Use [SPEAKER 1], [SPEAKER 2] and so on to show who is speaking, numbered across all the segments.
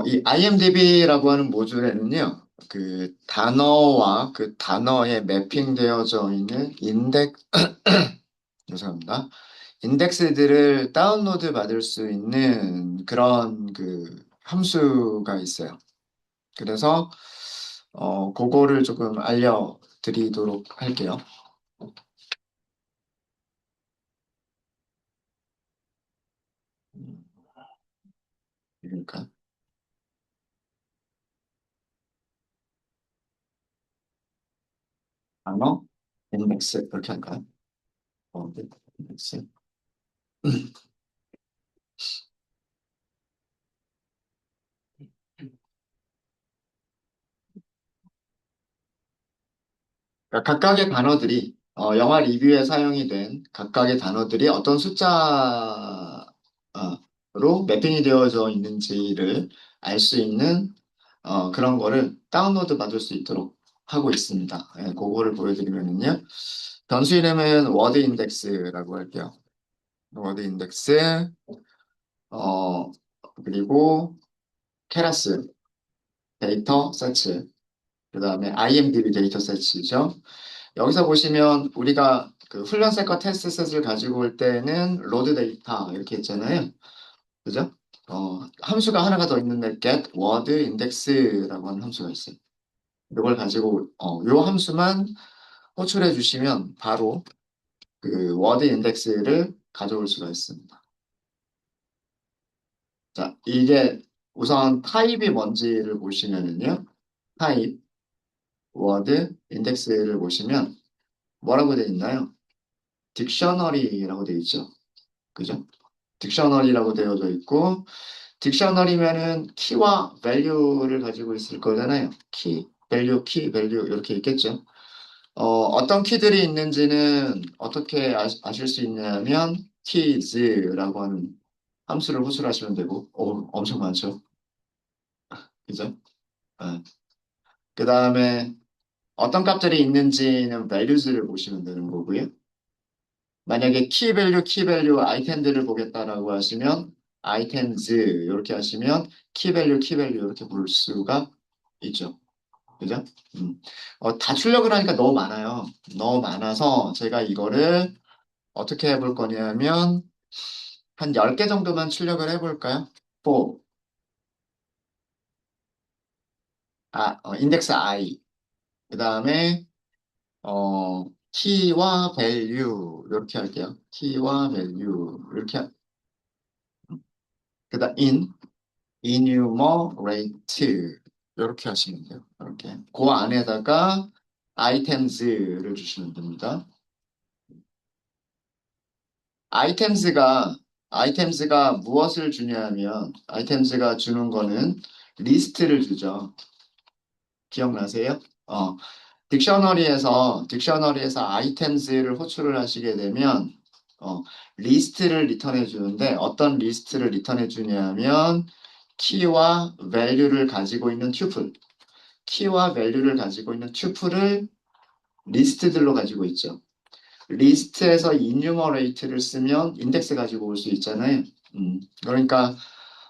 [SPEAKER 1] 이 IMDb라고 하는 모듈에는요, 그 단어와 그 단어에 매핑되어져 있는 죄송합니다. 인덱스들을 다운로드 받을 수 있는 그런 그 함수가 있어요. 그래서, 그거를 조금 알려드리도록 할게요. 그러니까, 단어, 인덱스, 이렇게 할까요? 네, 인덱스. 그러니까 각각의 단어들이 영화 리뷰에 사용이 된 각각의 단어들이 어떤 숫자로 매핑이 되어져 있는지를 알 수 있는 그런 거를 다운로드 받을 수 있도록 하고 있습니다. 예, 그거를 보여드리면요. 변수 이름은 워드 인덱스라고 할게요. 워드 인덱스, 어, 그리고 케라스 데이터 세츠, 그 다음에 IMDb 데이터 세츠죠. 여기서 보시면 우리가 그 훈련셋과 테스트셋을 가지고 올 때는 로드 데이터 이렇게 했잖아요. 그죠? 함수가 하나가 더 있는데 get word index라고 하는 함수가 있어요. 이걸 가지고 요 함수만 호출해 주시면 바로 그 워드 인덱스를 가져올 수가 있습니다. 자, 이게 우선 타입이 뭔지를 보시면은요. 타입, 워드, 인덱스를 보시면 뭐라고 되어 있나요? 딕셔너리라고 되어 있죠. 그죠? 딕셔너리라고 되어져 있고, 딕셔너리면은 키와 밸류를 가지고 있을 거잖아요. 키, 밸류 이렇게 있겠죠. 어떤 키들이 있는지는 어떻게 아실 수 있냐면 keys라고 하는 함수를 호출하시면 되고, 엄청 많죠. 그죠? 그 다음에 어떤 값들이 있는지는 values를 보시면 되는 거고요. 만약에 키 밸류 아이템들을 보겠다라고 하시면 아이템즈 이렇게 하시면 키 밸류 이렇게 볼 수가 있죠. 그죠? 음. 다 출력을 하니까 너무 많아요. 너무 많아서 제가 이거를 어떻게 해볼 거냐면 한 10개 정도만 출력을 해볼까요? for 인덱스 i 그 다음에 키와 밸류 이렇게 할게요. 키와 밸류 이렇게 그다음 enumerate 이렇게 하시면 돼요. 이렇게 그 안에다가 items를 주시면 됩니다. items가 items가 무엇을 주냐면 items가 주는 거는 리스트를 주죠. 기억나세요? 딕셔너리에서 items를 호출을 하시게 되면 어, 리스트를 리턴해 주는데 어떤 리스트를 리턴해 주냐면 키와 밸류를 가지고 있는 튜플 키와 밸류를 가지고 있는 튜플을 리스트들로 가지고 있죠. 리스트에서 enumerate를 쓰면 인덱스 가지고 올 수 있잖아요. 그러니까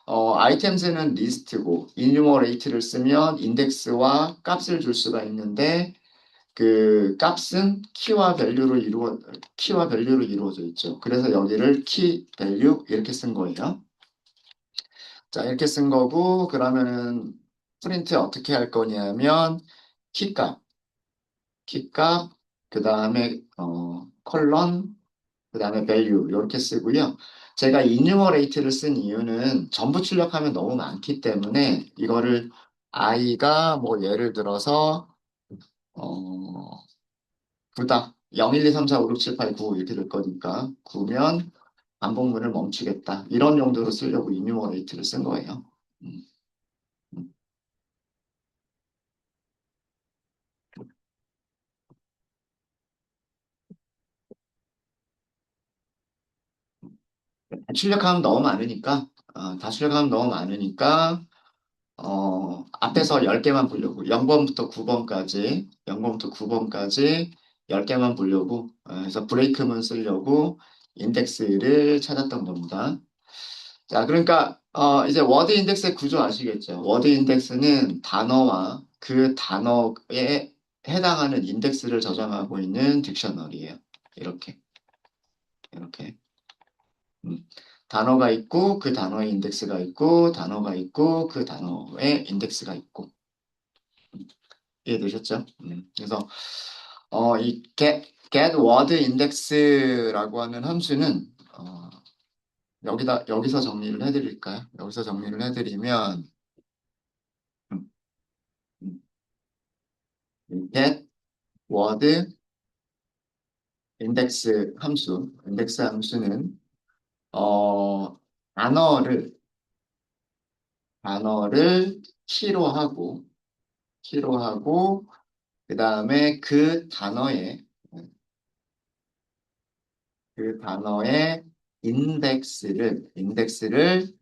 [SPEAKER 1] 아이템즈는 리스트고 enumerate를 쓰면 인덱스와 값을 줄 수가 있는데 그 값은 키와 밸류로 이루어져 있죠. 그래서 여기를 키 밸류 이렇게 쓴 거예요. 자, 이렇게 쓴 거고 그러면은 프린트 어떻게 할 거냐면 키값 키값, 그 다음에 컬런, 그 다음에 value 이렇게 쓰고요. 제가 enumerate를 쓴 이유는 전부 출력하면 너무 많기 때문에 이거를 i가 뭐 예를 들어서 어, 9다. 0, 1, 2, 3, 4, 5, 6, 7, 8, 9 이렇게 될 거니까 9면 반복문을 멈추겠다. 이런 용도로 쓰려고 enumerate를 쓴 거예요. 음, 음. 출력하면 너무 많으니까 다 출력하면 너무 많으니까 앞에서 10개만 보려고, 0번부터 9번까지, 0번부터 9번까지 10개만 보려고, 그래서 브레이크문 쓰려고 인덱스를 찾았던 겁니다. 자, 그러니까, 이제 워드 인덱스의 구조 아시겠죠? 워드 인덱스는 단어와 그 단어에 해당하는 인덱스를 저장하고 있는 딕셔너리예요. 이렇게, 이렇게. 음. 단어가 있고, 그 단어의 인덱스가 있고, 단어가 있고, 그 단어의 인덱스가 있고. 이해되셨죠? 그래서, 이 get word index라고 하는 함수는, 여기서 정리를 해드릴까요? 여기서 정리를 해드리면, 음, get word 인덱스 함수는, 어, 단어를, 단어를 키로하고, 그 다음에 그 단어의 인덱스를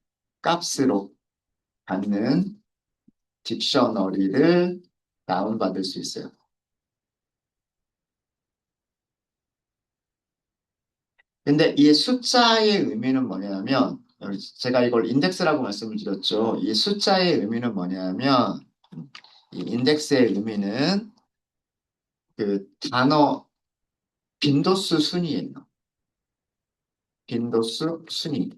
[SPEAKER 1] 값으로 받는 딕셔너리를 다운받을 수 있어요. 근데 이 숫자의 의미는 뭐냐면, 제가 이걸 인덱스라고 말씀을 드렸죠. 이 숫자의 의미는 뭐냐면, 이 인덱스의 의미는 그 단어 빈도수 순이에요. 빈도수 순위.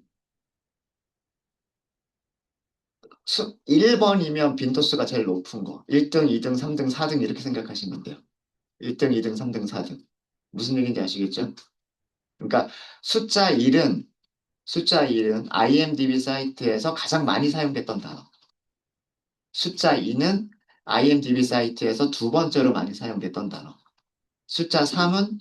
[SPEAKER 1] 1번이면 빈도수가 제일 높은 거. 1등, 2등, 3등, 4등 이렇게 생각하시면 돼요. 1등, 2등, 3등, 4등. 무슨 얘기인지 아시겠죠? 그러니까 숫자 1은 숫자 1은 IMDb 사이트에서 가장 많이 사용됐던 단어. 숫자 2는 IMDb 사이트에서 두 번째로 많이 사용됐던 단어. 숫자 3은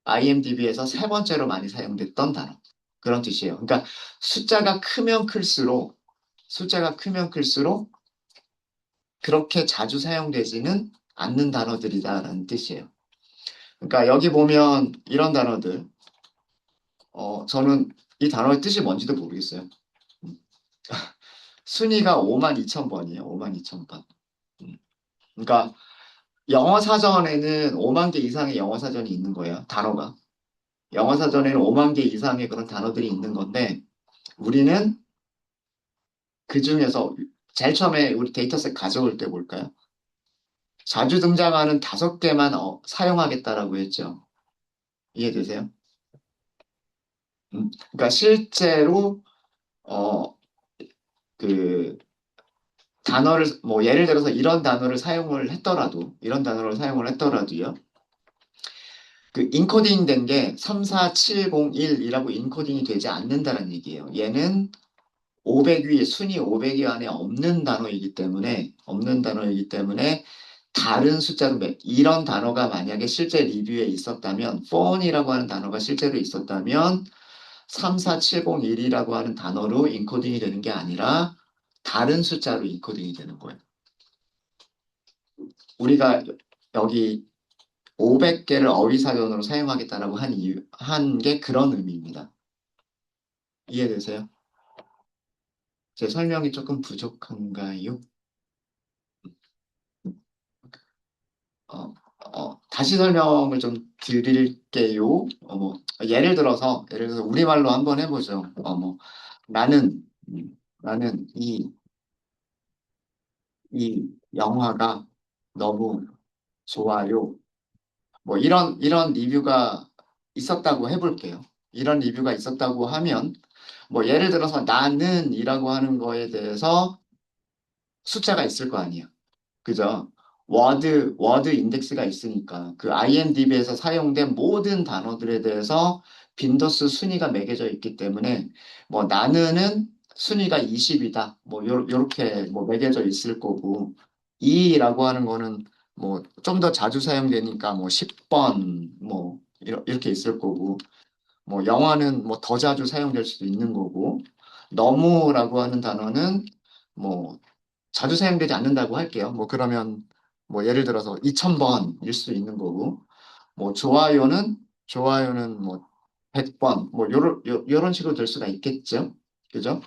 [SPEAKER 1] IMDb에서 세 번째로 많이 사용됐던 단어. 그런 뜻이에요. 그러니까 숫자가 크면 클수록 숫자가 크면 클수록 그렇게 자주 사용되지는 않는 단어들이다라는 뜻이에요. 그러니까 여기 보면 이런 단어들, 저는 이 단어의 뜻이 뭔지도 모르겠어요. 음. 순위가 5만 2천 번이에요. 5만 2천 번. 그러니까 영어 사전에는 5만 개 이상의 영어 사전이 있는 거예요. 단어가. 영어 사전에는 5만 개 이상의 그런 단어들이 있는 건데 우리는 그 중에서 제일 처음에 우리 데이터셋 가져올 때 볼까요? 자주 등장하는 5개만 사용하겠다라고 했죠. 이해되세요? 그러니까 실제로 어, 그 단어를 뭐 예를 들어서 이런 단어를 사용을 했더라도요. 그 인코딩 된 게 34701이라고 인코딩이 되지 않는다는 얘기예요. 얘는 500위 순위 500위 안에 없는 단어이기 때문에 다른 숫자로 이런 단어가 만약에 실제 리뷰에 있었다면 phone이라고 하는 단어가 실제로 있었다면 34701이라고 하는 단어로 인코딩이 되는 게 아니라 다른 숫자로 인코딩이 되는 거예요. 우리가 여기 500개를 어휘사전으로 사용하겠다라고 한 게 그런 의미입니다. 이해되세요? 제 설명이 조금 부족한가요? 어, 다시 설명을 좀 드릴게요. 예를 들어서 우리말로 한번 해보죠. 나는, 나는 이 영화가 너무 좋아요. 뭐 이런 리뷰가 있었다고 해볼게요. 이런 리뷰가 있었다고 하면, 뭐 예를 들어서 나는이라고 하는 거에 대해서 숫자가 있을 거 아니에요. 그죠? 워드 인덱스가 있으니까 그 IMDb에서 사용된 모든 단어들에 대해서 빈도수 순위가 매겨져 있기 때문에 뭐 나는은 순위가 20이다. 뭐 요렇게 뭐 매겨져 있을 거고 이라고 하는 거는 뭐 좀 더 자주 사용되니까 뭐 10번 뭐 이렇게 있을 거고 뭐 영화는 뭐 더 자주 사용될 수도 있는 거고 너무라고 하는 단어는 뭐 자주 사용되지 않는다고 할게요. 뭐 그러면 뭐 예를 들어서 2000번일 수 있는 거고 뭐 좋아요는 뭐 100번 뭐 요런 식으로 될 수가 있겠죠. 그죠?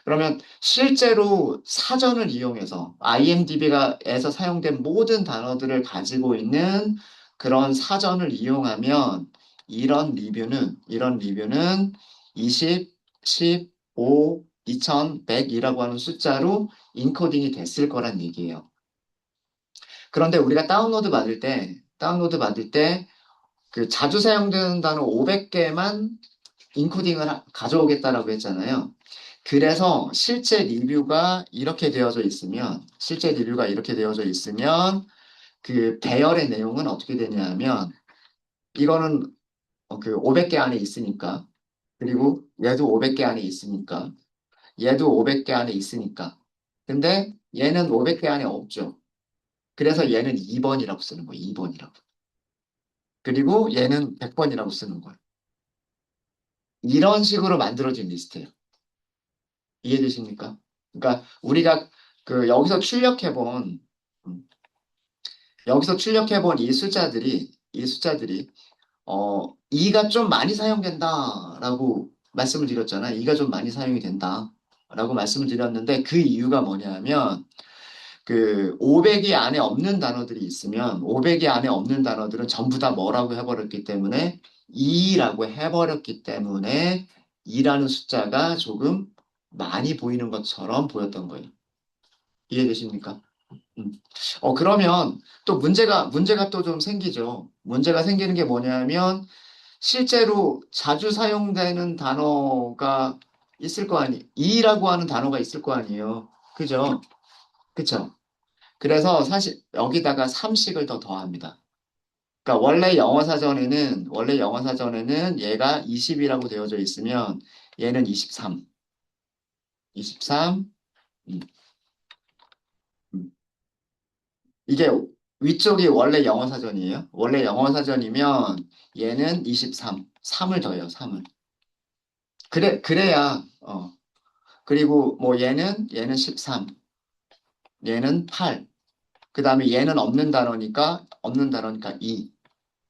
[SPEAKER 1] 그러면 실제로 사전을 이용해서 IMDb에서 사용된 모든 단어들을 가지고 있는 그런 사전을 이용하면 이런 리뷰는 20, 15, 2100이라고 하는 숫자로 인코딩이 됐을 거란 얘기예요. 그런데 우리가 다운로드 받을 때, 그 자주 사용되는 단어 500개만 인코딩을 가져오겠다라고 했잖아요. 그래서 실제 리뷰가 이렇게 되어져 있으면, 그 배열의 내용은 어떻게 되냐면, 이거는 그 500개 안에 있으니까, 그리고 얘도 500개 안에 있으니까, 얘도 500개 안에 있으니까. 근데 얘는 500개 안에 없죠. 그래서 얘는 2번이라고 쓰는 거예요. 2번이라고. 그리고 얘는 100번이라고 쓰는 거예요. 이런 식으로 만들어진 리스트예요. 이해되십니까? 그러니까 우리가 그 음, 여기서 출력해본 이 숫자들이 2가 좀 많이 사용된다라고 말씀을 드렸잖아요. 2가 좀 많이 사용이 된다라고 말씀을 드렸는데 그 이유가 뭐냐면 그 500이 안에 없는 단어들이 있으면 500이 안에 없는 단어들은 전부 다 뭐라고 해버렸기 때문에 2라고 해버렸기 때문에 2라는 숫자가 조금 많이 보이는 것처럼 보였던 거예요. 이해되십니까? 음. 그러면 또 문제가 또 좀 생기죠. 문제가 생기는 게 뭐냐면 실제로 자주 사용되는 단어가 있을 거 아니, 이라고 하는 단어가 있을 거 아니에요. 그죠? 그쵸? 그래서 사실 여기다가 3씩을 더 더합니다. 그러니까 원래 영어 사전에는 얘가 20이라고 되어져 있으면 얘는 23, 23, 음, 음. 이게 위쪽이 원래 영어 사전이에요. 원래 영어 사전이면 얘는 23, 3을 더해요, 3을. 그래야, 그리고 뭐 얘는 13, 얘는 8, 그 다음에 얘는 없는 단어니까 2,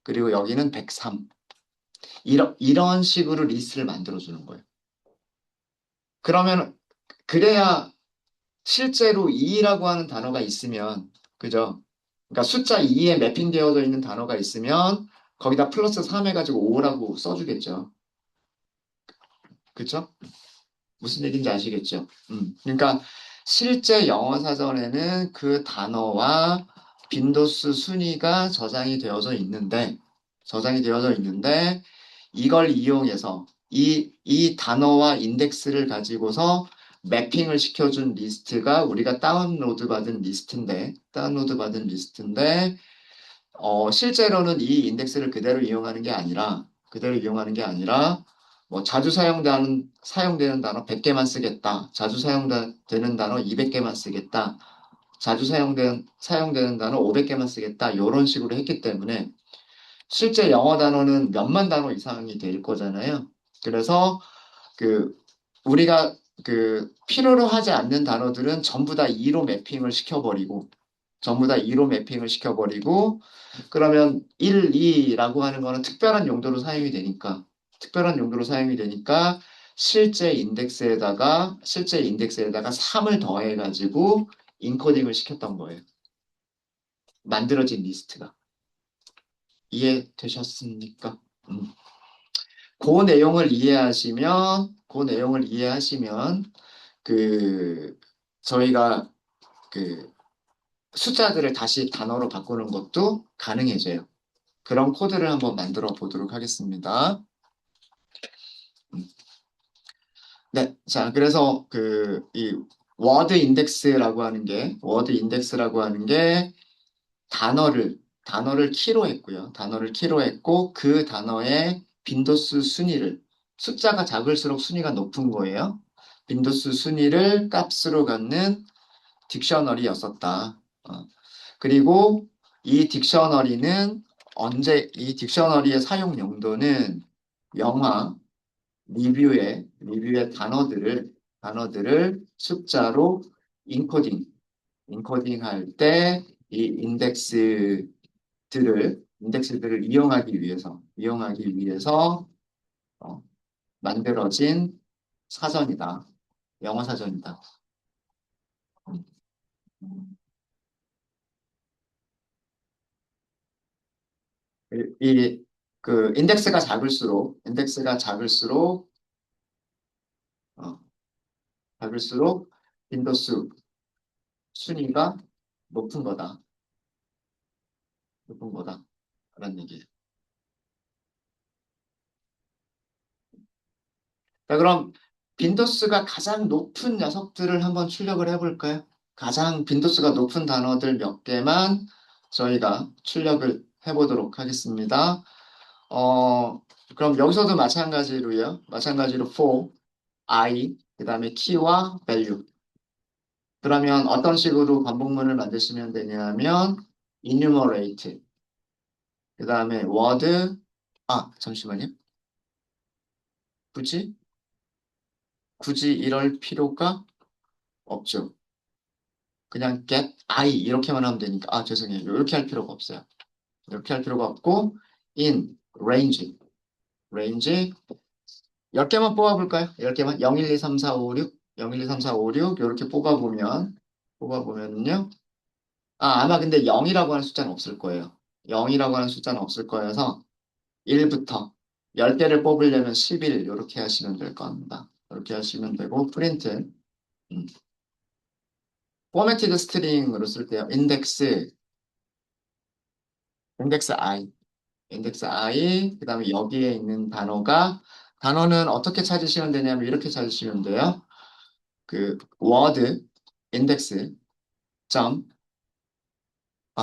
[SPEAKER 1] 그리고 여기는 103. 이런 식으로 리스트를 만들어주는 거예요. 그러면, 그래야 실제로 2라고 하는 단어가 있으면, 그죠? 그러니까 숫자 2에 매핑되어져 있는 단어가 있으면, 거기다 플러스 3 해가지고 5라고 써주겠죠. 그쵸? 무슨 얘기인지 아시겠죠? 그러니까 실제 영어 사전에는 그 단어와 빈도수 순위가 저장이 되어져 있는데, 이걸 이용해서 이 단어와 인덱스를 가지고서 매핑을 시켜준 리스트가 우리가 다운로드 받은 리스트인데, 실제로는 이 인덱스를 그대로 이용하는 게 아니라, 뭐 사용되는 단어 100개만 쓰겠다. 자주 사용되는 단어 200개만 쓰겠다. 사용되는 단어 500개만 쓰겠다. 이런 식으로 했기 때문에 실제 영어 단어는 몇만 단어 이상이 될 거잖아요. 그래서 그 우리가 그 필요로 하지 않는 단어들은 전부 다 2로 매핑을 시켜버리고 그러면 1, 2라고 하는 거는 특별한 용도로 사용이 되니까 실제 인덱스에다가 3을 더해가지고 인코딩을 시켰던 거예요. 만들어진 리스트가. 이해되셨습니까? 음. 그 내용을 이해하시면 그 저희가 그 숫자들을 다시 단어로 바꾸는 것도 가능해져요. 그런 코드를 한번 만들어 보도록 하겠습니다. 음. 네, 자, 그래서 이 워드 인덱스라고 하는 게 단어를 키로 했고요. 단어를 키로 했고 그 단어의 빈도수 순위를 숫자가 작을수록 순위가 높은 거예요. 빈도수 순위를 값으로 갖는 딕셔너리였었다. 그리고 이 딕셔너리의 사용 용도는 영화, 리뷰의 단어들을 숫자로 인코딩, 인코딩할 때 이 인덱스들을 이용하기 위해서 어, 만들어진 사전이다. 영어 사전이다. 이, 인덱스가 작을수록, 어, 작을수록 빈도수 순위가 높은 거다. 높은 거다. 라는 얘기예요. 자, 그럼 빈도수가 가장 높은 녀석들을 한번 출력을 해볼까요? 가장 빈도수가 높은 단어들 몇 개만 저희가 출력을 해보도록 하겠습니다. 어, 그럼 여기서도 마찬가지로요. 마찬가지로 for, i, 그 다음에 key와 value. 그러면 어떤 식으로 반복문을 만드시면 되냐면 enumerate, 그 다음에 word, 잠시만요. 굳이? 굳이 이럴 필요가 없죠. 그냥 get I 이렇게만 하면 되니까. 죄송해요. 이렇게 할 필요가 없어요. 이렇게 할 필요가 없고 in range 10개만 뽑아볼까요? 10개만 0, 1, 2, 3, 4, 5, 6 0, 1, 2, 3, 4, 5, 6 이렇게 뽑아보면요. 아마 근데 0이라고 하는 숫자는 없을 거예요. 0이라고 하는 숫자는 없을 거여서 1부터 10개를 뽑으려면 11 이렇게 하시면 될 겁니다. 이렇게 하시면 되고 프린트 포매티드 스트링으로 쓸 때요. 인덱스 I 인덱스 I, 그 다음에 여기에 있는 단어는 어떻게 찾으시면 되냐면 이렇게 찾으시면 돼요. 그 word 인덱스 점,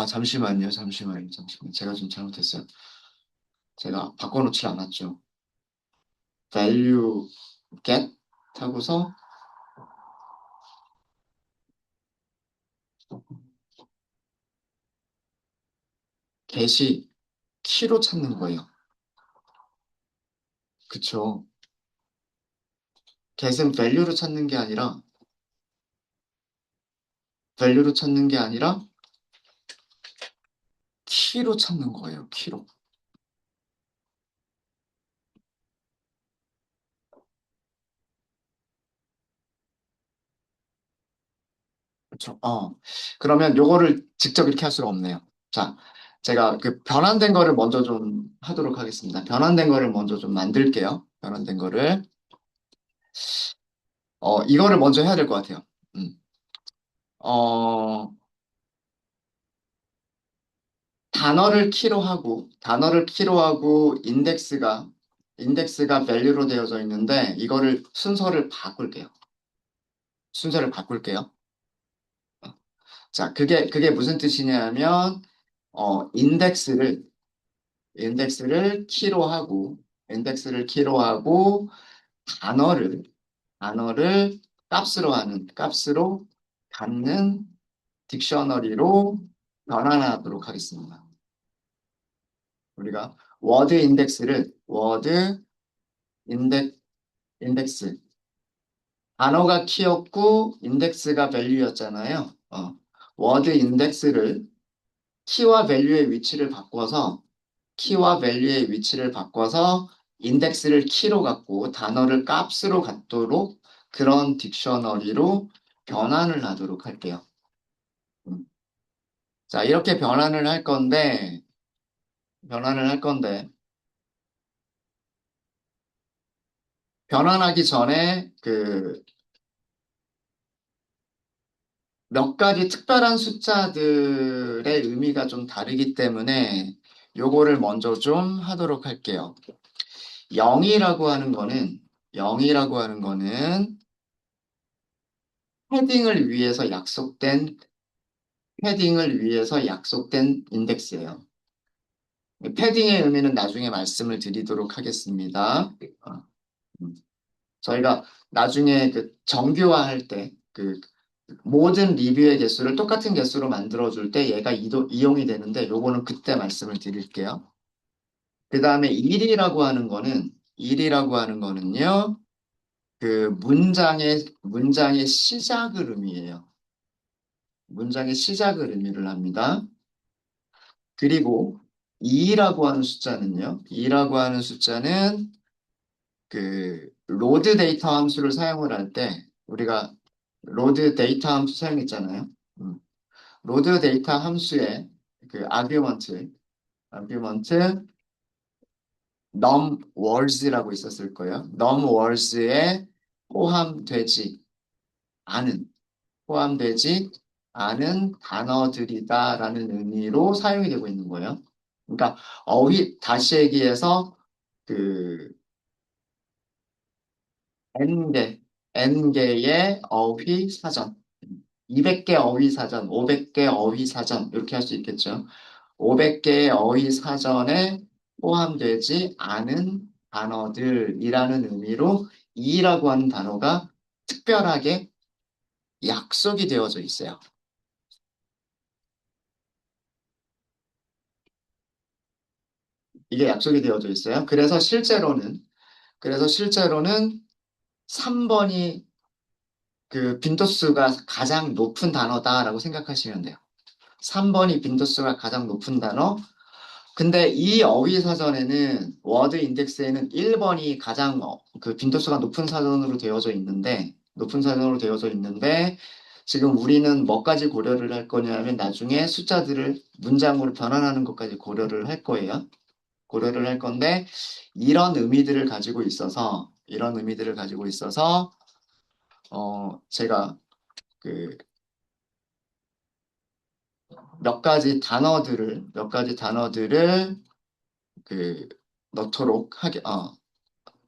[SPEAKER 1] 잠시만요. 제가 좀 잘못했어요. 제가 바꿔놓질 않았죠. value get 하고서 get이 키로 찾는 거예요. 그쵸? get은 value로 찾는 게 아니라 키로 찾는 거예요. 키로. 그렇죠. 그러면 요거를 직접 이렇게 할 수가 없네요. 자, 제가 그 변환된 거를 먼저 좀 하도록 하겠습니다. 변환된 거를 먼저 좀 만들게요. 변환된 거를. 이거를 먼저 해야 될 것 같아요. 음. 어, 단어를 키로 하고 인덱스가 value로 되어져 있는데, 이거를 순서를 바꿀게요. 자, 그게 무슨 뜻이냐면, 어, 인덱스를 인덱스를 키로 하고, 인덱스를 키로 하고, 단어를, 단어를 값으로 갖는 딕셔너리로 변환하도록 하겠습니다. 우리가 워드 인덱스, 단어가 키였고, 인덱스가 밸류였잖아요. 워드 인덱스를 키와 밸류의 위치를 바꿔서 인덱스를 키로 갖고 단어를 값으로 갖도록 그런 딕셔너리로 변환을 하도록 할게요. 음. 자, 이렇게 변환을 할 건데, 변환하기 전에 그 몇 가지 특별한 숫자들의 의미가 좀 다르기 때문에 요거를 먼저 좀 하도록 할게요. 0이라고 하는 거는 0이라고 하는 거는 패딩을 위해서 약속된 인덱스예요. 패딩의 의미는 나중에 말씀을 드리도록 하겠습니다. 음. 저희가 나중에 그 정규화할 때 그 모든 리뷰의 개수를 똑같은 개수로 만들어줄 때 얘가 이용이 되는데 요거는 그때 말씀을 드릴게요. 그 다음에 일이라고 하는 거는요. 그 문장의 시작을 의미해요. 문장의 시작을 의미를 합니다. 그리고 2라고 하는 숫자는 그 로드 데이터 함수를 사용을 할 때 우리가 로드 데이터 함수 사용했잖아요. 음. 로드 데이터 함수의 그 아규먼트 num words라고 있었을 거예요. num words에 포함되지 않은, 포함되지 않은 단어들이다라는 의미로 사용이 되고 있는 거예요. 그러니까 다시 얘기해서 그 N개, N개의 어휘 사전, 200개 어휘 사전, 500개 어휘 사전 이렇게 할 수 있겠죠. 500개의 어휘 사전에 포함되지 않은 단어들이라는 의미로 이라고 하는 단어가 특별하게 약속이 되어져 있어요. 이게 약속이 되어져 있어요. 그래서 실제로는 3번이 그 빈도수가 가장 높은 단어다라고 생각하시면 돼요. 3번이 빈도수가 가장 높은 단어. 근데 이 어휘 사전에는 워드 인덱스에는 1번이 가장 그 빈도수가 높은 사전으로 되어져 있는데 지금 우리는 뭐까지 고려를 할 거냐면 나중에 숫자들을 문장으로 변환하는 것까지 고려를 할 거예요. 고려를 할 건데 이런 의미들을 가지고 있어서 제가 그 몇 가지 단어들을 그 넣도록 하게,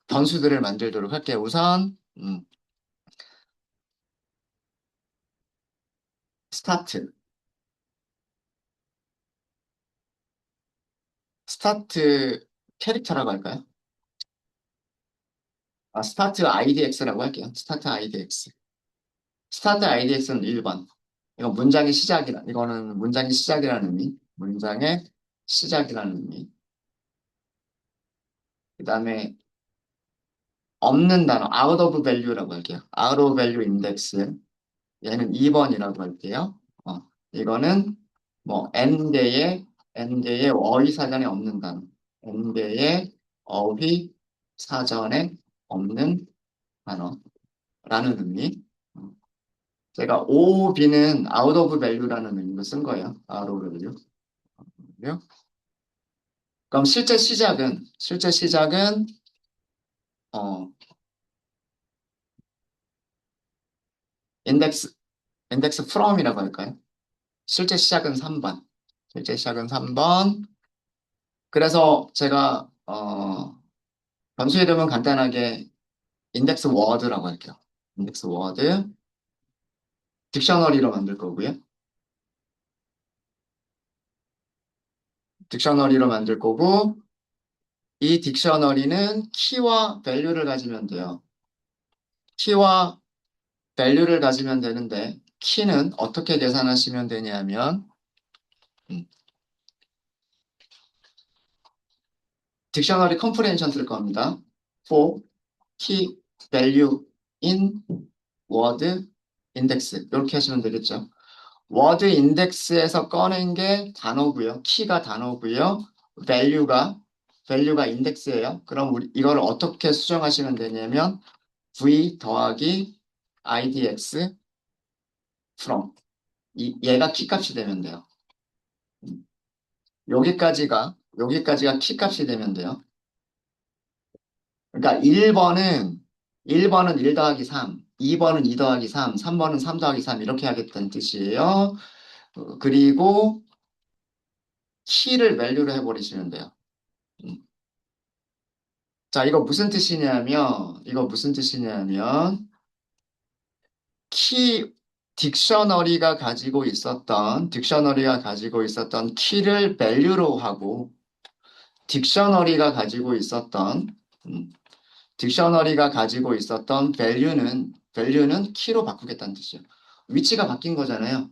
[SPEAKER 1] 변수들을 만들도록 할게요. 우선, 스타트. 스타트 캐릭터라고 할까요? 스타트 IDX라고 할게요. 스타트 IDX. 스타트 IDX는 1번. 이거는 문장의 시작이라는 의미. 문장의 시작이라는 의미. 그 다음에 없는 단어, out of value라고 할게요. out of value index. 얘는 2번이라고 할게요. 이거는 뭐 N개의 어휘 사전에 없는 단어. N개의 어휘 사전에 없는 단어라는 의미. 어, 제가 OB는 out of value라는 의미로 쓴 거예요. out of value. 그럼 실제 시작은 어, 인덱스 인덱스 from이라고 할까요? 실제 시작은 3번. 실제 시작은 3번. 그래서 제가 변수 이름은 간단하게 인덱스 워드라고 할게요. 인덱스 워드, 딕셔너리로 만들 거고요. 딕셔너리로 만들 거고, 이 딕셔너리는 키와 밸류를 가지면 돼요. 키와 밸류를 가지면 되는데, 키는 어떻게 계산하시면 되냐면, 음, 딕셔너리 컴프레hen션 쓸 겁니다. for key value in word index. 이렇게 하시면 되겠죠. 워드 인덱스에서 꺼낸 게 단어고요. 키가 단어고요. value가 value가 인덱스예요. 그럼 우리 이걸 어떻게 수정하시면 되냐면 v 더하기 idx from 얘가 키값이 되면 돼요. 음, 여기까지가 키값이 되면 돼요. 그러니까 1번은 1 더하기 3, 2번은 2 더하기 3, 3번은 3 더하기 3 이렇게 하겠다는 뜻이에요. 그리고 키를 밸류로 해버리시면 돼요. 음. 자, 이거 무슨 뜻이냐면, 키, 딕셔너리가 가지고 있었던 키를 value로 하고, 딕셔너리가 가지고 있었던, 음, 딕셔너리가 가지고 있었던 value는 키로 바꾸겠다는 뜻이에요. 위치가 바뀐 거잖아요.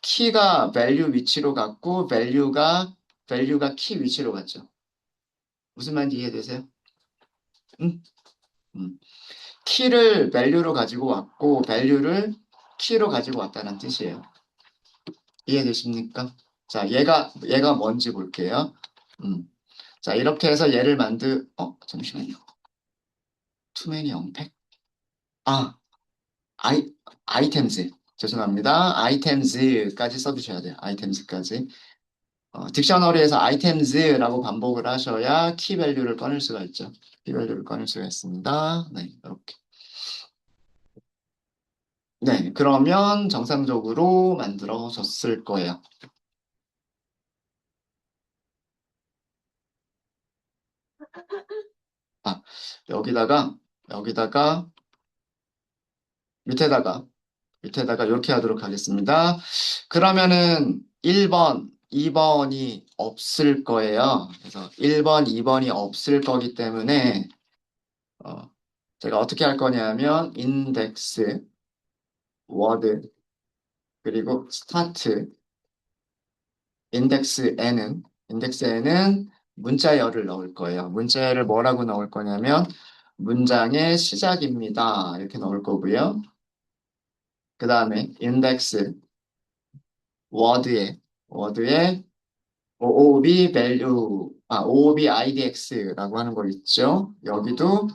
[SPEAKER 1] 키가 value 위치로 갔고, value가 키 위치로 갔죠. 무슨 말인지 이해되세요? 음? 음. 키를 value로 가지고 왔고 value를 키로 가지고 왔다는 뜻이에요. 이해되십니까? 자, 얘가 뭔지 볼게요. 음. 자, 이렇게 해서 잠시만요. 투맨이 언팩? 아, 아이, 아이템즈. 죄송합니다. 아이템즈까지 써주셔야 돼요. 아이템즈까지. 딕셔너리에서 아이템즈라고 반복을 하셔야 키 밸류를 꺼낼 수가 있죠. 키 밸류를 꺼낼 수가 있습니다. 네, 이렇게. 네, 그러면 정상적으로 만들어졌을 거예요. 아, 여기다가, 여기다가, 밑에다가, 밑에다가 이렇게 하도록 하겠습니다. 그러면은 1번, 2번이 없을 거예요. 그래서 1번, 2번이 없을 거기 때문에, 어, 제가 어떻게 할 거냐면, 인덱스, 워드, 그리고 스타트, 인덱스에는 문자열을 넣을 거예요. 문자열을 뭐라고 넣을 거냐면 문장의 시작입니다. 이렇게 넣을 거고요. 그 다음에 인덱스 워드에 OOB value OOB IDX라고 하는 거 있죠. 여기도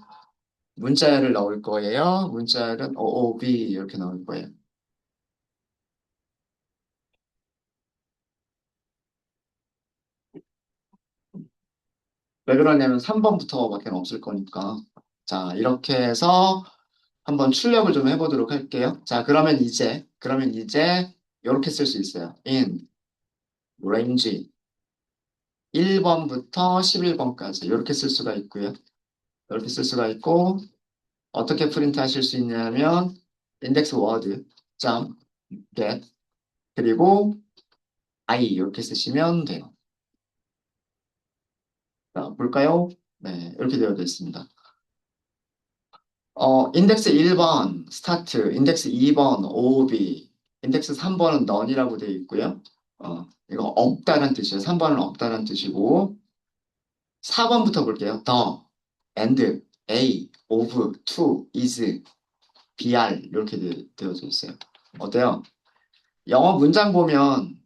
[SPEAKER 1] 문자열을 넣을 거예요. 문자열은 OOB 이렇게 넣을 거예요. 왜 그러냐면 3번부터밖에 없을 거니까. 자, 이렇게 해서 한번 출력을 좀 해보도록 할게요. 자, 그러면 이제 이렇게 쓸 수 있어요. in range 1번부터 11번까지 이렇게 쓸 수가 있고요. 이렇게 쓸 수가 있고 어떻게 프린트 하실 수 있냐면 index word 점 get 그리고 I 이렇게 쓰시면 돼요. 자, 볼까요? 네, 이렇게 되어 있습니다. 인덱스 1번 스타트, 인덱스 2번 OOB, 인덱스 3번은 none이라고 되어 있고요. 이거 없다는 뜻이에요. 3번은 없다는 뜻이고 4번부터 볼게요. the, and, a, of, to, is, br 이렇게 되어져 있어요. 어때요? 영어 문장 보면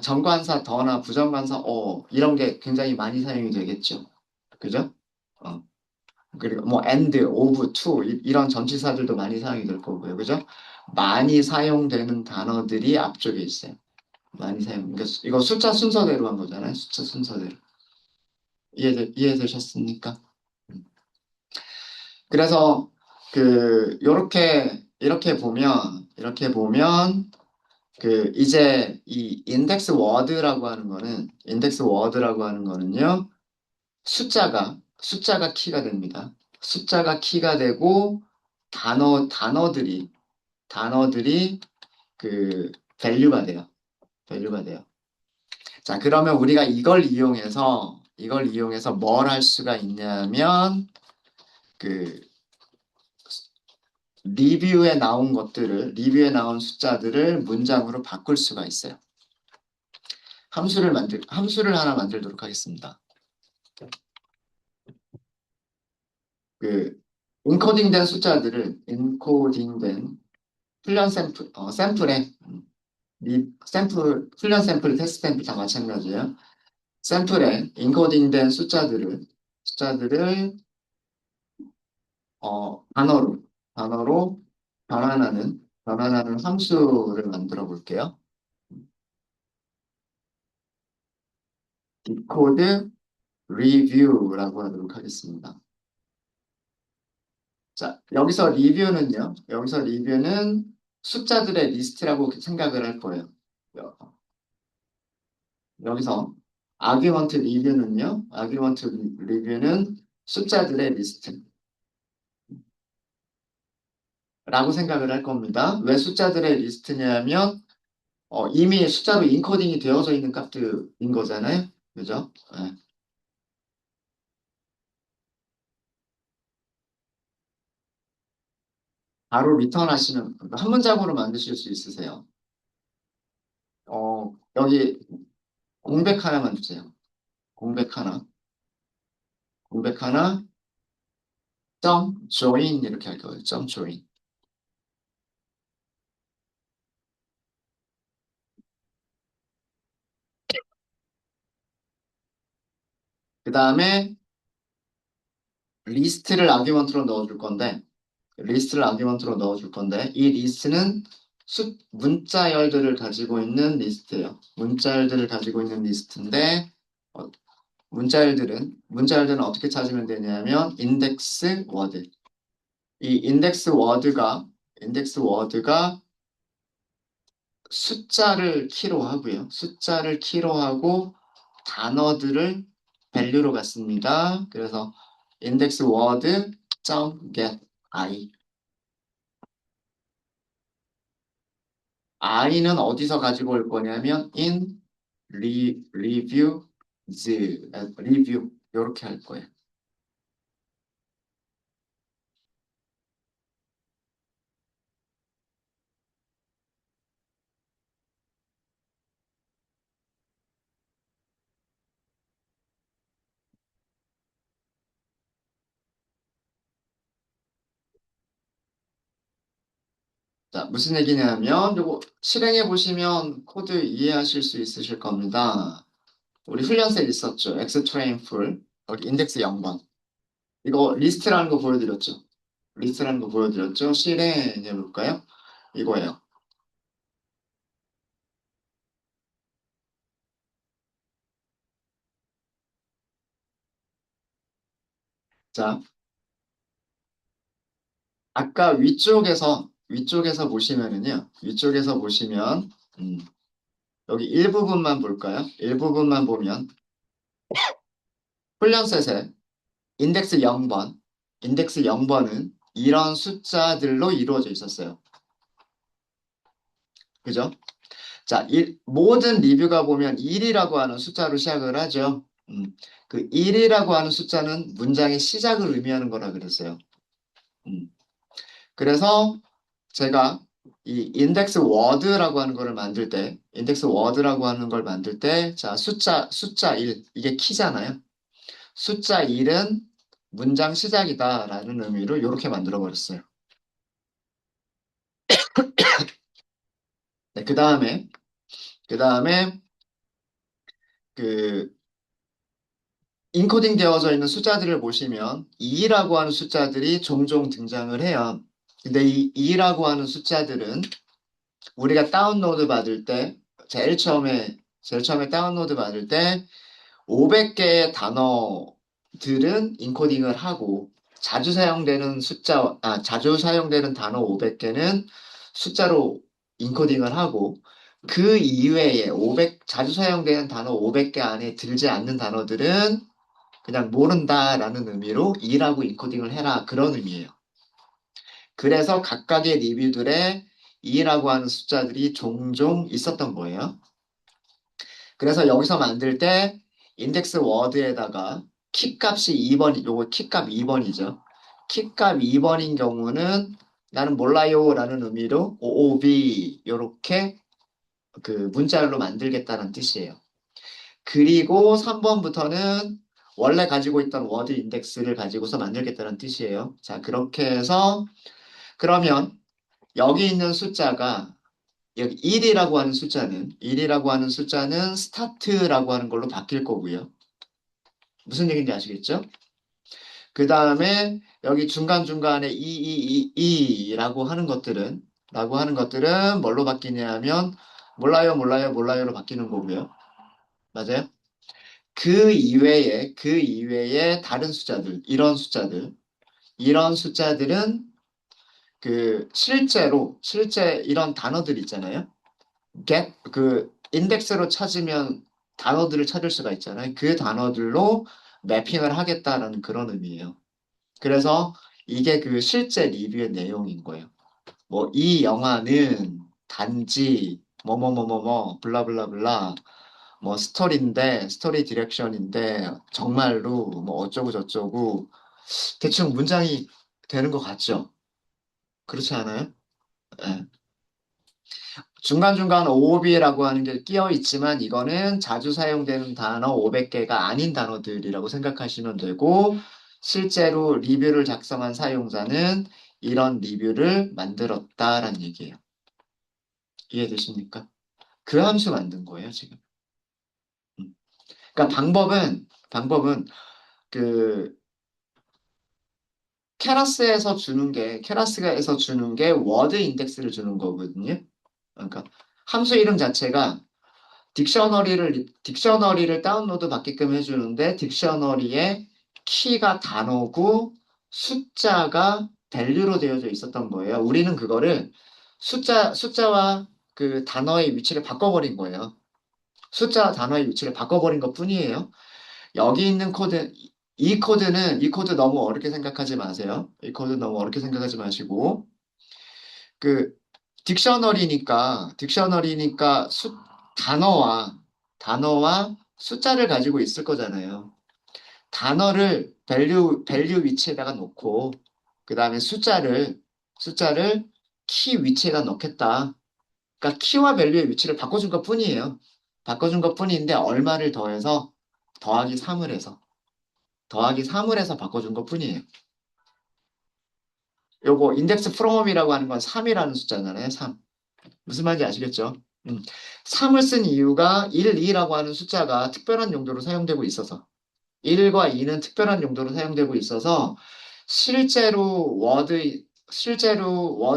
[SPEAKER 1] 정관사 더나 부정관사 이런 게 굉장히 많이 사용이 되겠죠. 그죠? 어. 그리고 뭐 and, of, to 이런 전치사들도 많이 사용이 될 거고요. 그죠? 많이 사용되는 단어들이 앞쪽에 있어요. 많이 그러니까 이거 숫자 순서대로 한 거잖아요. 숫자 순서대로. 이해되셨습니까? 음. 그래서 이렇게 보면 이제 이 인덱스 워드라고 하는 거는요. 숫자가 키가 됩니다. 숫자가 키가 되고 단어들이 그 밸류가 돼요. 밸류가 돼요. 자, 그러면 우리가 이걸 이용해서 뭘 할 수가 있냐면 그 리뷰에 나온 숫자들을 문장으로 바꿀 수가 있어요. 함수를 하나 만들도록 하겠습니다. 그 인코딩된 훈련 샘플에 훈련 샘플, 테스트 샘플 다 마찬가지예요. 샘플에 인코딩된 숫자들을 단어로 변환하는 함수를 만들어 볼게요. 디코드 리뷰라고 하도록 하겠습니다. 자, 여기서 리뷰는 숫자들의 리스트라고 생각을 할 거예요. 여- 여기서 아규먼트 리뷰는 숫자들의 리스트라고 생각을 할 겁니다. 왜 숫자들의 리스트냐면 이미 숫자로 인코딩이 되어져 있는 값들인 거잖아요. 그죠? 예. 바로 리턴하시면 한 문장으로 만드실 수 있으세요. 여기 공백 하나만 주세요. 공백 하나, 공백 하나, 점 join 이렇게 할 거예요. 점 join. 그 다음에 리스트를 아규먼트로 넣어줄 건데 이 리스트는 문자열들을 가지고 있는 리스트예요. 문자열들을 가지고 있는 리스트인데 어, 문자열들은 어떻게 찾으면 되냐면 이 인덱스 워드가 숫자를 키로 하고요. 숫자를 키로 하고 단어들을 밸류로 갖습니다. 그래서 index word get i. i는 어디서 가지고 올 거냐면 in reviews, review 이렇게 할 거예요. 자, 무슨 얘기냐면 요거 실행해 보시면 코드 이해하실 수 있으실 겁니다. 우리 훈련세 있었죠. xtrain full 여기 인덱스 0번. 이거 리스트라는 거 보여드렸죠. 리스트라는 거 보여드렸죠. 실행해 볼까요? 이거예요. 자, 아까 위쪽에서 보시면은요. 위쪽에서 보시면 여기 일부분만 볼까요? 일부분만 보면 훈련셋에 인덱스 0번, 인덱스 0번은 이런 숫자들로 이루어져 있었어요. 그죠? 자, 모든 리뷰가 보면 1이라고 하는 숫자로 시작을 하죠. 그 1이라고 하는 숫자는 문장의 시작을 의미하는 거라 그랬어요. 음, 그래서 제가 이 인덱스 워드라고 하는 거를 만들 때, 인덱스 워드라고 하는 걸 만들 때, 자, 숫자 1, 이게 키잖아요. 숫자 1은 문장 시작이다라는 의미로 이렇게 만들어 버렸어요. 네, 그 다음에 그 인코딩 되어져 있는 숫자들을 보시면 2라고 하는 숫자들이 종종 등장을 해요. 근데 이 2라고 하는 숫자들은 우리가 다운로드 받을 때 제일 처음에 다운로드 받을 때 500개의 단어들은 인코딩을 하고 자주 사용되는 단어 500개는 숫자로 인코딩을 하고 그 이외에 자주 사용되는 단어 500개 안에 들지 않는 단어들은 그냥 모른다라는 의미로 이라고 인코딩을 해라 그런 의미예요. 그래서 각각의 리뷰들에 이라고 하는 숫자들이 종종 있었던 거예요. 그래서 여기서 만들 때 인덱스 워드에다가 키값이 2번, 요거 키값 2번이죠. 키값 2번인 경우는 나는 몰라요라는 의미로 OOB 요렇게 그 문자열로 만들겠다는 뜻이에요. 그리고 3번부터는 원래 가지고 있던 워드 인덱스를 가지고서 만들겠다는 뜻이에요. 자, 그렇게 해서 그러면 여기 있는 숫자가 여기 1이라고 하는 숫자는 스타트라고 하는 걸로 바뀔 거고요. 무슨 얘기인지 아시겠죠? 그 다음에 여기 중간중간에 2라고 하는 것들은 뭘로 바뀌냐면 몰라요로 바뀌는 거고요. 맞아요? 그 이외에 다른 숫자들, 이런 숫자들은 실제 이런 단어들 있잖아요. 인덱스로 찾으면 단어들을 찾을 수가 있잖아요. 그 단어들로 매핑을 하겠다라는 그런 의미예요. 그래서 이게 그 실제 리뷰의 내용인 거예요. 뭐, 이 영화는 단지, 블라블라블라, 뭐, 스토리 디렉션인데, 정말로, 뭐, 어쩌고 저쩌고, 대충 문장이 되는 것 같죠? 그렇지 않아요? 예. 중간중간 OOB라고 하는 게 끼어 있지만 이거는 자주 사용되는 단어 500개가 아닌 단어들이라고 생각하시면 되고 실제로 리뷰를 작성한 사용자는 이런 리뷰를 만들었다라는 얘기예요. 이해되십니까? 그 함수 만든 거예요, 지금. 음. 그러니까 방법은 그 캐라스에서 주는 게 워드 인덱스를 주는 거거든요. 그러니까 함수 이름 자체가 딕셔너리를 다운로드 받게끔 해주는데, 딕셔너리의 키가 단어고, 숫자가 밸류로 되어져 있었던 거예요. 우리는 그거를 숫자와 그 단어의 위치를 바꿔버린 거예요. 숫자와 단어의 위치를 바꿔버린 것 뿐이에요. 여기 있는 코드, 이 코드 너무 어렵게 생각하지 마세요. 이 코드 너무 어렵게 생각하지 마시고, 그, 딕셔너리니까 단어와, 단어와 숫자를 가지고 있을 거잖아요. 단어를 밸류 위치에다가 놓고, 그 다음에 숫자를 키 위치에다 넣겠다. 그러니까 키와 밸류의 위치를 바꿔준 것 뿐이에요. 바꿔준 것 뿐인데, 얼마를 더해서, 더하기 3을 해서. 더하기 3을 해서 바꿔준 것 뿐이에요. 요거 인덱스 프롬이라고 하는 건 3이라는 숫자잖아요. 3. 무슨 말인지 아시겠죠? 3을 쓴 이유가 1, 2라고 하는 숫자가 특별한 용도로 사용되고 있어서 1과 2는 특별한 용도로 사용되고 있어서 실제로 워드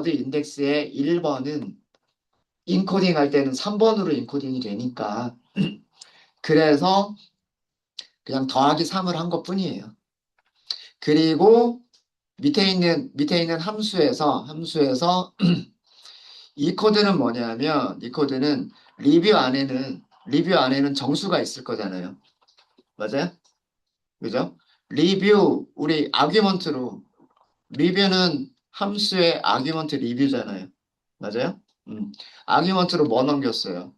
[SPEAKER 1] 인덱스의 1번은 인코딩 할 때는 3번으로 인코딩이 되니까 그래서 그냥 더하기 3을 한 것 뿐이에요. 그리고 밑에 있는 함수에서 이 코드는 뭐냐면 이 코드는 리뷰 안에는 정수가 있을 거잖아요. 맞아요? 그죠? 우리 아규먼트로 리뷰는 함수의 아규먼트 리뷰잖아요. 맞아요? 아규먼트로 뭐 넘겼어요?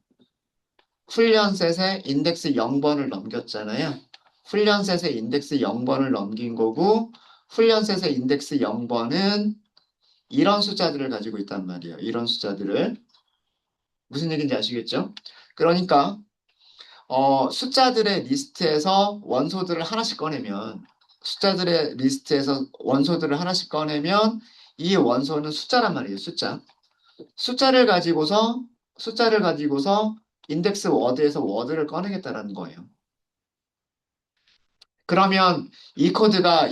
[SPEAKER 1] 훈련셋에 인덱스 0번을 넘겼잖아요. 훈련셋에 인덱스 0번을 넘긴 거고 훈련셋의 인덱스 0번은 이런 숫자들을 가지고 있단 말이에요. 이런 숫자들을. 무슨 얘기인지 아시겠죠? 그러니까 숫자들의 리스트에서 원소들을 하나씩 꺼내면 숫자들의 리스트에서 원소들을 하나씩 꺼내면 이 원소는 숫자란 말이에요. 숫자를 가지고서 숫자를 가지고서 인덱스 워드에서 워드를 꺼내겠다라는 거예요. 그러면 이 코드가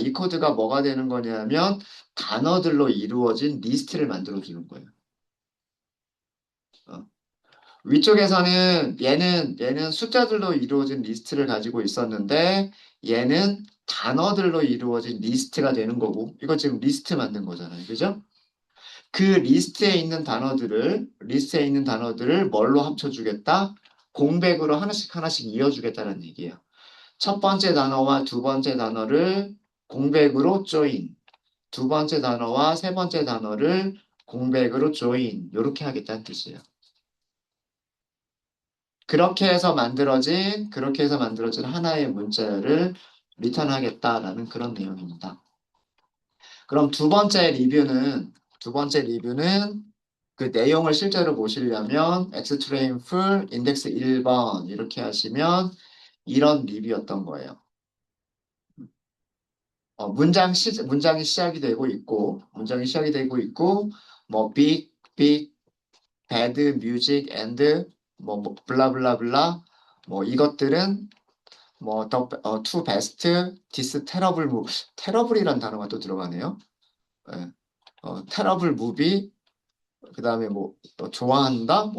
[SPEAKER 1] 뭐가 되는 거냐면 단어들로 이루어진 리스트를 만들어 주는 거예요. 어. 위쪽에서는 얘는 숫자들로 이루어진 리스트를 가지고 있었는데 얘는 단어들로 이루어진 리스트가 되는 거고 이거 지금 리스트 만든 거잖아요. 그죠? 그 리스트에 있는 단어들을 뭘로 합쳐주겠다? 공백으로 하나씩 하나씩 이어주겠다는 얘기예요. 첫 번째 단어와 두 번째 단어를 공백으로 조인, 두 번째 단어와 세 번째 단어를 공백으로 조인, 이렇게 하겠다는 뜻이에요. 그렇게 해서 만들어진 하나의 문자를 리턴하겠다라는 그런 내용입니다. 그럼 두 번째 리뷰는 그 내용을 실제로 보시려면 xtrain full index 1번 이렇게 하시면 이런 리뷰였던 거예요. 문장이 시작이 되고 있고, 뭐, big, bad music and, 블라블라블라, 이것들은, too best, this terrible movie, terrible이란 단어가 또 들어가네요. 예, terrible movie, 그 다음에 좋아한다?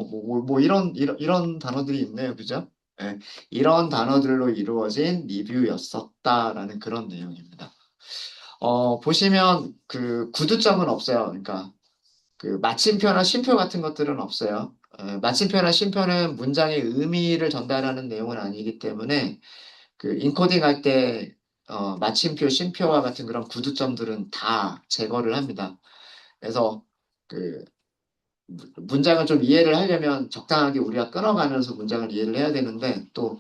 [SPEAKER 1] 이런 단어들이 있네요. 그죠? 예, 이런 단어들로 이루어진 리뷰였었다라는 그런 내용입니다. 보시면 그 구두점은 없어요. 그러니까 그 마침표나 쉼표 같은 것들은 없어요. 마침표나 쉼표는 문장의 의미를 전달하는 내용은 아니기 때문에 그 인코딩 할 때 마침표, 쉼표와 같은 그런 구두점들은 다 제거를 합니다. 그래서 그 문장을 좀 이해를 하려면 적당하게 우리가 끊어가면서 문장을 이해를 해야 되는데 또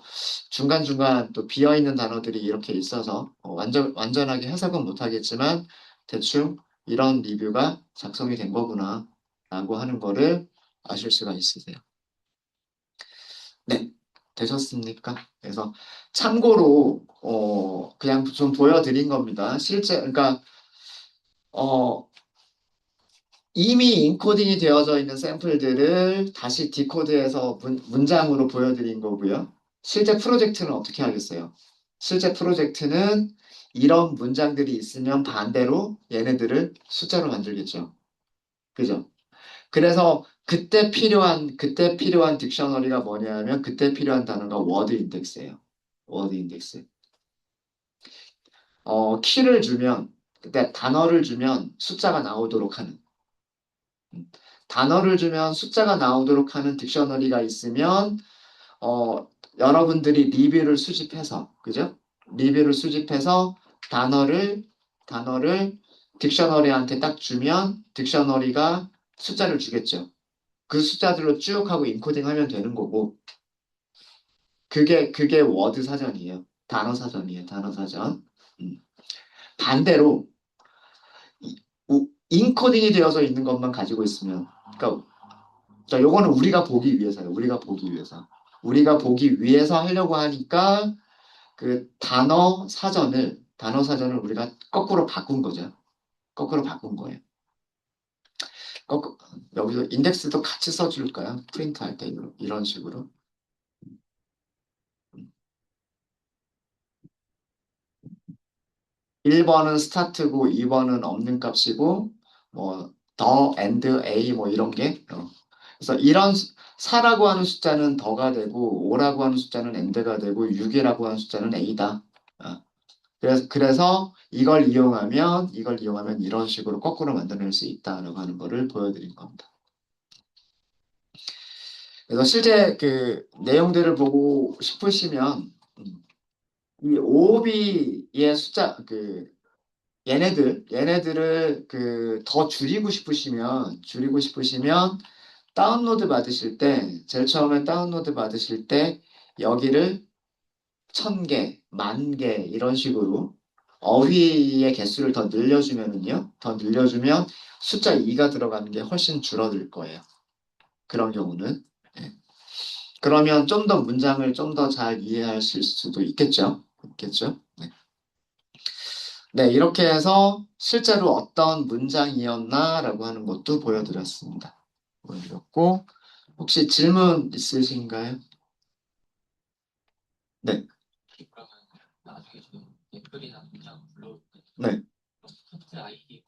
[SPEAKER 1] 중간중간 또 비어있는 단어들이 이렇게 있어서 완전하게 해석은 못하겠지만 대충 이런 리뷰가 작성이 된 거구나 라고 하는 거를 아실 수가 있으세요. 네, 되셨습니까? 그래서 참고로 그냥 좀 보여드린 겁니다. 그러니까 어, 이미 인코딩이 되어져 있는 샘플들을 다시 디코드해서 문장으로 보여드린 거고요. 실제 프로젝트는 어떻게 하겠어요? 실제 프로젝트는 이런 문장들이 있으면 반대로 얘네들을 숫자로 만들겠죠. 그죠? 그래서 그때 필요한 딕셔너리가 뭐냐면 그때 필요한 단어가 워드 인덱스예요. 워드 인덱스. 키를 주면 근데 단어를 주면 숫자가 나오도록 하는. 음. 단어를 주면 숫자가 나오도록 하는 딕셔너리가 있으면 어, 여러분들이 리뷰를 수집해서, 그죠? 리뷰를 수집해서 단어를, 단어를 딕셔너리한테 딱 주면 딕셔너리가 숫자를 주겠죠. 그 숫자들로 쭉 하고 인코딩 하면 되는 거고, 그게 워드 사전이에요. 단어 사전이에요. 단어 사전. 음. 반대로, 인코딩이 되어서 있는 것만 가지고 있으면, 그러니까, 자, 요거는 우리가 보기 위해서요. 우리가 보기 위해서. 우리가 보기 위해서 하려고 하니까 그 단어 사전을 우리가 거꾸로 바꾼 거죠. 거꾸로 바꾼 거예요. 거꾸, 여기서 인덱스도 같이 써줄까요? 프린트 할 때 이런 식으로. 1번은 스타트고 2번은 없는 값이고 뭐 더, and, a 뭐 이런 게 그래서 이런 4라고 하는 숫자는 더가 되고 5라고 하는 숫자는 and가 되고 6이라고 하는 숫자는 a다. 어, 그래서 이걸 이용하면 이런 식으로 거꾸로 만들어낼 수 있다라고 하는 거를 보여드린 겁니다. 그래서 실제 그 내용들을 보고 싶으시면 이 OOB의 숫자 그 얘네들을 그 더 줄이고 싶으시면 다운로드 받으실 때 제일 처음에 다운로드 받으실 때 여기를 1000개, 10,000개 이런 식으로 어휘의 개수를 더 늘려주면은요. 더 늘려주면 숫자 2가 들어가는 게 훨씬 줄어들 거예요. 그런 경우는. 예. 그러면 좀 더 문장을 좀 더 잘 이해하실 수도 있겠죠. 있겠죠. 네. 네, 이렇게 해서 실제로 어떤 문장이었나라고 하는 것도 보여드렸습니다. 보여드렸고, 혹시 질문 있으신가요? 네,
[SPEAKER 2] 그러면 나중에 좀 댓글이나 문장 불러올 때
[SPEAKER 1] 네.
[SPEAKER 2] 스타트 아이디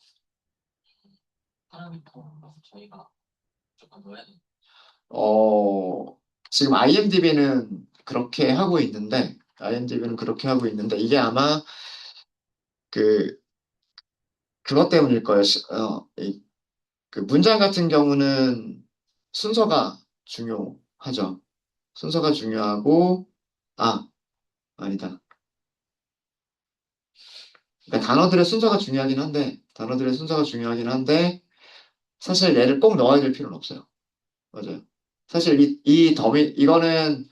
[SPEAKER 2] 파라미터 저희가 조금 넣어야 돼요.
[SPEAKER 1] 어, 지금 IMDb는 그렇게 하고 있는데, 이게 아마 그, 그것 때문일 거예요. 그 문장 같은 경우는 순서가 중요하죠. 순서가 중요하고, 아, 아니다. 그러니까 단어들의 순서가 중요하긴 한데, 사실 얘를 꼭 넣어야 될 필요는 없어요. 맞아요. 사실 이 더미, 이거는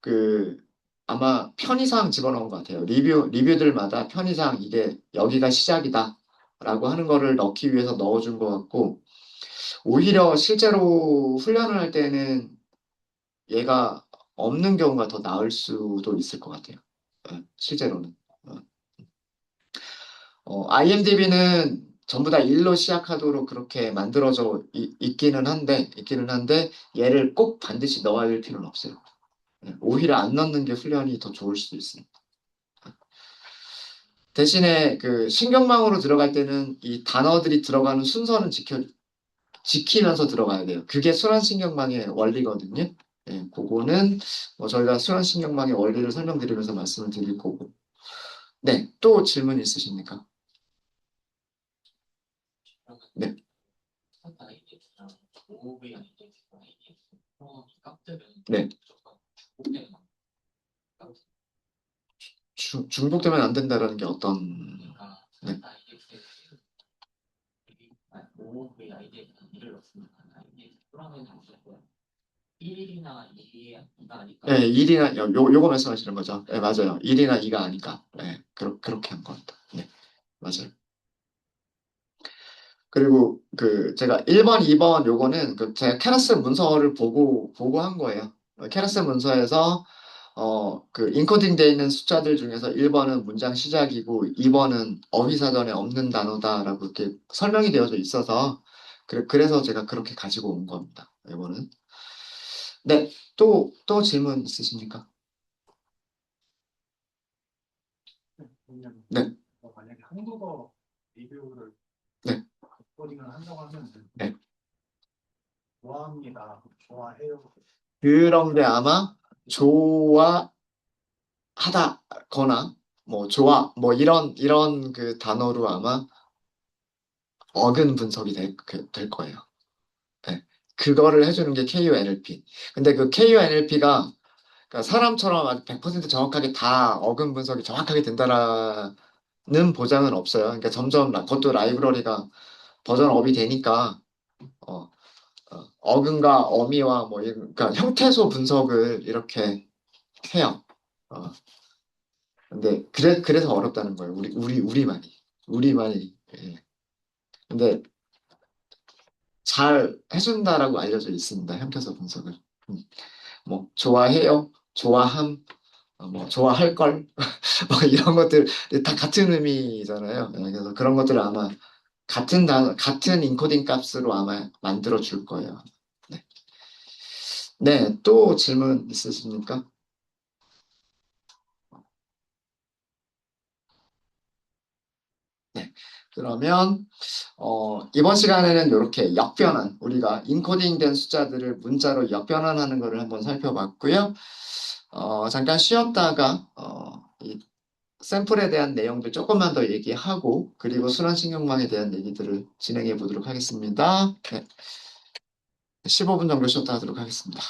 [SPEAKER 1] 그, 아마 편의상 집어넣은 것 같아요. 리뷰들마다 편의상 이게 여기가 시작이다. 라고 하는 거를 넣기 위해서 넣어준 것 같고, 오히려 실제로 훈련을 할 때는 얘가 없는 경우가 더 나을 수도 있을 것 같아요. 실제로는. IMDb는 전부 다 1로 시작하도록 그렇게 만들어져 있기는 한데, 얘를 꼭 반드시 넣어야 될 필요는 없어요. 오히려 안 넣는 게 훈련이 더 좋을 수도 있습니다. 대신에 그 신경망으로 들어갈 때는 이 단어들이 들어가는 순서는 지키면서 들어가야 돼요. 그게 순환신경망의 원리거든요. 그거는 뭐 저희가 순환신경망의 원리를 설명드리면서 말씀을 드릴 거고. 네, 또 질문 있으십니까?
[SPEAKER 2] 그러면
[SPEAKER 1] 네,
[SPEAKER 2] 스타트 아이디랑 오브이 아이디 아이디 깍들은
[SPEAKER 1] 네.
[SPEAKER 2] 무조건 꼭대는 깍
[SPEAKER 1] 중복되면 안 된다라는 게 어떤,
[SPEAKER 2] 그러니까
[SPEAKER 1] 네.
[SPEAKER 2] 스타트 아이디 오브이 아이디 1을 넣습니다. 아이디 그러면 무조건 1이나 2가 아닐까?
[SPEAKER 1] 네, 1이나, 요거 말씀하시는 거죠? 네, 맞아요. 1이나 2가 아니까. 네, 그렇게 한 겁니다. 네, 맞아요. 그리고 그 제가 1번, 2번 요거는 그 제가 케라스 문서를 보고 한 거예요. 케라스 문서에서 그 인코딩 되어 있는 숫자들 중에서 1번은 문장 시작이고 2번은 어휘사전에 없는 단어다라고 이렇게 설명이 되어져 있어서 그래서 제가 그렇게 가지고 온 겁니다. 이거는. 네, 또 질문 있으십니까?
[SPEAKER 3] 왜냐면
[SPEAKER 1] 네,
[SPEAKER 3] 만약에 한국어 리뷰를
[SPEAKER 1] 네,
[SPEAKER 3] 코딩을 한다고 하면
[SPEAKER 1] 네.
[SPEAKER 3] 좋아합니다, 좋아해요.
[SPEAKER 1] 그런 게 아마 좋아하다거나 뭐 좋아, 뭐 이런 그 단어로 아마 어근 분석이 될 거예요. 네. 그거를 해주는 게 KUNLP. 근데 그 KUNLP가 사람처럼 아주 100% 정확하게 다 어근 분석이 정확하게 된다라는 보장은 없어요. 그러니까 점점 그것도 라이브러리가 버전업이 되니까 어, 어근과 어미와 뭐 그러니까 형태소 분석을 이렇게 해요. 어, 근데 그래서 어렵다는 거예요. 우리말이. 예. 근데 잘 해준다라고 알려져 있습니다. 형태소 분석을. 음. 뭐 좋아해요, 좋아함, 뭐 좋아할 걸, 뭐 이런 것들 다 같은 의미잖아요. 예, 그래서 그런 것들을 아마 같은 인코딩 값으로 아마 만들어 줄 거예요. 네. 네, 또 질문 있으십니까? 네. 그러면 이번 시간에는 이렇게 역변환, 우리가 인코딩된 숫자들을 문자로 역변환하는 것을 한번 살펴봤고요. 잠깐 쉬었다가 이 샘플에 대한 내용들 조금만 더 얘기하고 그리고 순환신경망에 대한 얘기들을 진행해 보도록 하겠습니다. 네, 15분 정도 쉬었다 하도록 하겠습니다.